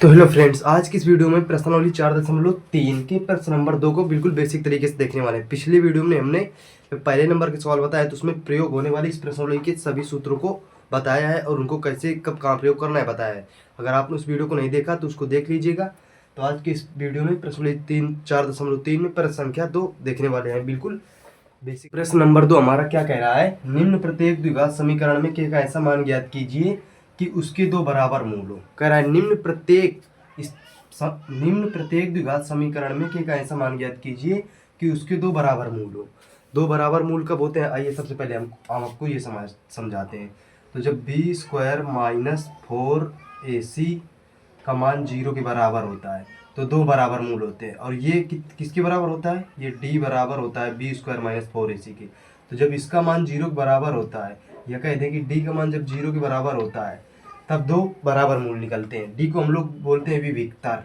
तो hello friends, आज की इस वीडियो में प्रश्नावली 4.3 के प्रश्न नंबर 2 को बिल्कुल बेसिक तरीके से देखने वाले हैं। पिछली वीडियो में हमने पहले नंबर के सवाल बताया तो उसमें प्रयोग होने वाली इस प्रश्नावली के सभी सूत्रों को बताया है और उनको कैसे कब कहाँ प्रयोग करना है बताया है। अगर आपने उस वीडियो को नहीं देखा तो उसको देख लीजिएगा। तो आज की इस वीडियो में प्रश्नावली 4.3 में प्रश्न संख्या 2 देखने वाले हैं। बिल्कुल बेसिक प्रश्न नंबर 2 हमारा क्या कह रहा है, निम्न प्रत्येक द्विघात समीकरण में के का ऐसा मान ज्ञात कीजिए कि उसके दो बराबर मूल हो। कह रहा है निम्न प्रत्येक द्विघात समीकरण में के का ऐसा मान ज्ञात कीजिए कि उसके दो बराबर मूल हो। दो बराबर मूल कब होते हैं, आइए सबसे पहले हम आपको ये समझाते हैं। तो जब बी स्क्वायर माइनस 4ac का मान 0 के बराबर होता है तो दो बराबर मूल होते हैं। और ये किसके बराबर होता है, ये d बराबर होता है बी स्क्वायर माइनस 4ac के। तो जब इसका मान 0 के बराबर होता है, या कह दें कि d का मान जब 0 के बराबर होता है तब दो बराबर मूल निकलते हैं। d को हम लोग बोलते हैं विविक्तर।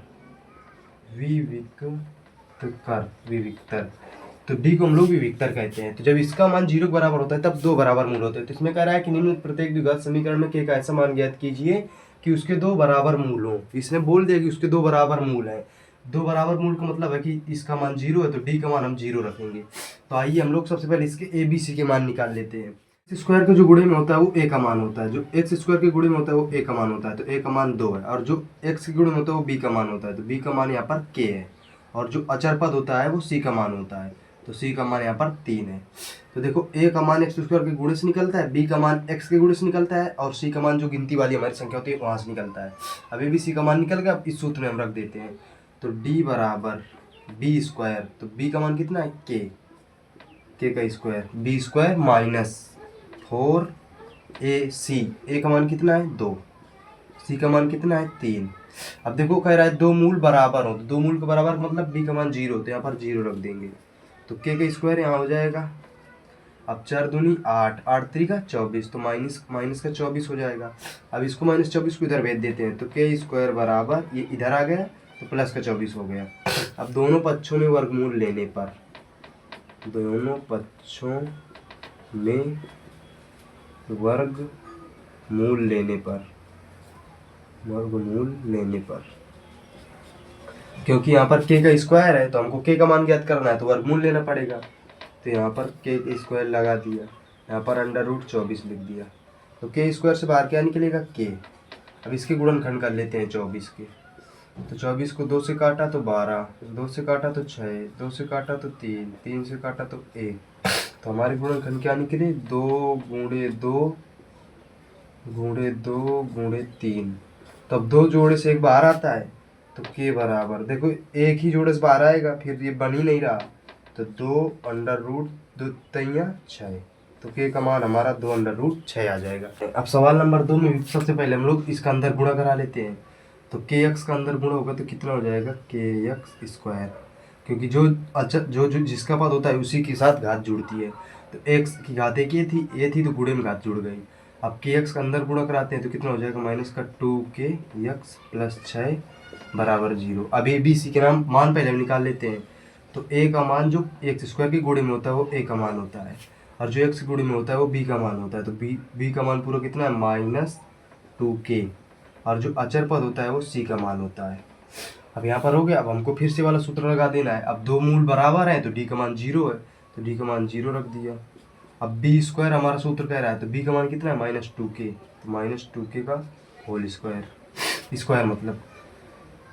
तो डी को हम लोग विविक्तर कहते हैं। तो जब इसका मान 0 के बराबर होता है तब दो बराबर मूल होते हैं। तो इसमें कह रहा है कि निम्न प्रत्येक द्विघात समीकरण में के का ऐसा मान ज्ञात कीजिए कि उसके दो बराबर मूल हो। इसने बोल दिया कि उसके दो बराबर मूल है। दो बराबर मूल का मतलब है कि इसका मान 0 है तो डी का मान हम 0 रखेंगे। तो आइए हम लोग सबसे पहले इसके ए बी सी के मान निकाल लेते हैं। एक्स स्क्वायर के जो गुणे में होता है वो ए का मान होता है, जो एक्स स्क्वायर के गुणे में होता है वो ए का मान होता है, तो ए का मान 2 है। और जो एक्स के गुणे में होता है वो बी का मान होता है, तो बी का मान यहाँ पर के है। और जो अचर पद होता है वो सी का मान होता है, तो सी का मान यहाँ पर 3 है। तो देखो ए का मान एक्स स्क्वायर के गुणे से निकलता है, बी का मान एक्स के गुणे से निकलता है, और सी का मान जो गिनती वाली हमारी संख्या होती है वहाँ से निकलता है। अब ए बी सी का मान निकल गया, अब इस सूत्र में हम रख देते हैं। तो डी बराबर बी स्क्वायर, तो बी का मान कितना है के का square, b square minus 4ac, a का मान कितना है 2, सी का मान कितना है 3। अब देखो कह रहा है दो मूल बराबर हो, तो दो मूल के बराबर मतलब बी का मान 0, तो यहाँ पर 0 रख देंगे। तो के का स्क्वायर यहाँ हो जाएगा, अब 4 दूनी 8, 8 3 का 24, तो माइनस माइनस का 24 हो जाएगा। अब इसको माइनस 24 को इधर भेज देते हैं, तो के स्क्वायर बराबर ये इधर आ गया तो प्लस का 24 हो गया। अब दोनों पक्षों में वर्गमूल लेने पर, दोनों पक्षों में वर्गमूल लेने पर क्योंकि यहाँ पर के का स्क्वायर है तो हमको के का मान ज्ञात करना है तो वर्गमूल लेना पड़ेगा। तो यहाँ पर के स्क्वायर लगा दिया, यहाँ पर √24 लिख दिया। तो के स्क्वायर से बाहर क्या निकलेगा के। अब इसके गुणनखंड कर लेते हैं 24 के। तो 24 को 2 से काटा तो 12, 2 से काटा तो 6, 2 से काटा तो 3, 3 से काटा तो 1। तो हमारे गुणनखंड क्या निकले, 2 गुणे 2 गुणे 2 गुणे 3। तो अब दो जोड़े से एक बाहर आता है तो के बराबर, देखो एक ही जोड़े से बाहर आएगा फिर ये बन ही नहीं रहा, तो 2√2×6। तो के का मान हमारा 2√6 आ जाएगा। अब सवाल नंबर 2 में सबसे पहले हम लोग इसका अंदर गुणा करा लेते हैं। तो के एक्स का अंदर गुणा होगा तो कितना हो जाएगा, के एक्स स्क्वायर, क्योंकि जो अच्छा जो जिसका पद होता है उसी के साथ घात जुड़ती है। तो एक्स की घात एक ये थी तो गुणे में घात जुड़ गई। अब के एक्स का अंदर गुणा कराते हैं तो कितना हो जाएगा, माइनस का 2k एक्स प्लस 6 बराबर 0। अब ए बी सी के नाम मान पहले हम निकाल लेते हैं। तो ए का मान जो एक्स स्क्वायर के गुणे में होता है वो ए का मान होता है, और जो एक्स के गुणे में होता है वो बी का मान होता है। तो बी का मान पूरा कितना है, -2k, और जो अचर पद होता है वो सी का मान होता है। अब यहाँ पर हो गया। अब हमको फिर से वाला सूत्र लगा देना है। अब दो मूल बराबर है तो डी का मान 0 है, तो डी का मान 0 रख दिया। अब बी स्क्वायर हमारा सूत्र कह रहा है तो बी का मान कितना है, -2k, तो -2k का होल स्क्वायर मतलब।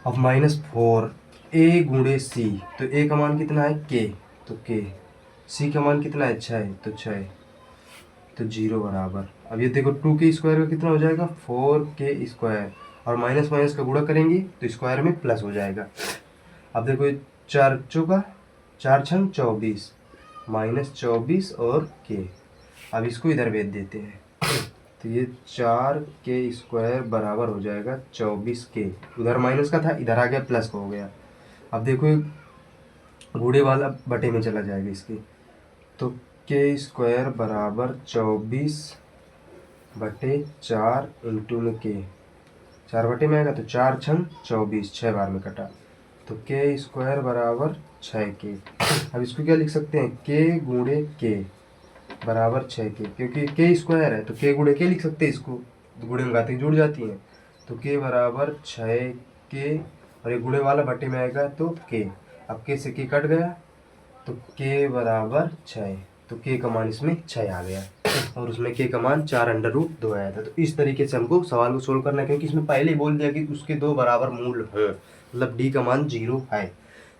अब -4 ए गुणे सी, तो ए का मान कितना है के, तो के, सी का मान कितना है 6, तो 6, तो 0 बराबर। अब ये देखो 2k स्क्वायर का कितना हो जाएगा, 4k स्क्वायर, और माइनस माइनस का गुणा करेंगे तो स्क्वायर में प्लस हो जाएगा। अब देखो ये 4 चौका 4 छंग 24, -24 और के। अब इसको इधर भेज देते हैं तो ये 4k स्क्वायर बराबर हो जाएगा 24k, उधर माइनस का था इधर आ गया प्लस का हो गया। अब देखो ये बूढ़े वाला बटे में चला जाएगा इसके, तो k स्क्वायर बराबर 24/4 इंटू में k, 4 बटे में आएगा तो 4 छंग 24, 6 बार में कटा, तो k स्क्वायर बराबर 6k। अब इसको क्या लिख सकते हैं, k गुणे k बराबर 6k, क्योंकि k स्क्वायर है तो k गुणे k लिख सकते हैं, इसको गुणे में घातें जुड़ जाती हैं। तो k बराबर 6 के, और ये गुणे वाला भट्टे में आएगा तो के। अब के से के कट गया तो के बराबर 6, तो के का मान इसमें 6 आ गया, और उसमें के का मान 4√2 आया था। तो इस तरीके से हमको सवाल को सोल्व करना है, क्योंकि इसमें पहले ही बोल दिया कि उसके 2 बराबर मूल हों, मतलब डी का मान 0 है।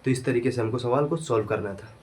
तो इस तरीके से हमको सवाल को सोल्व करना था।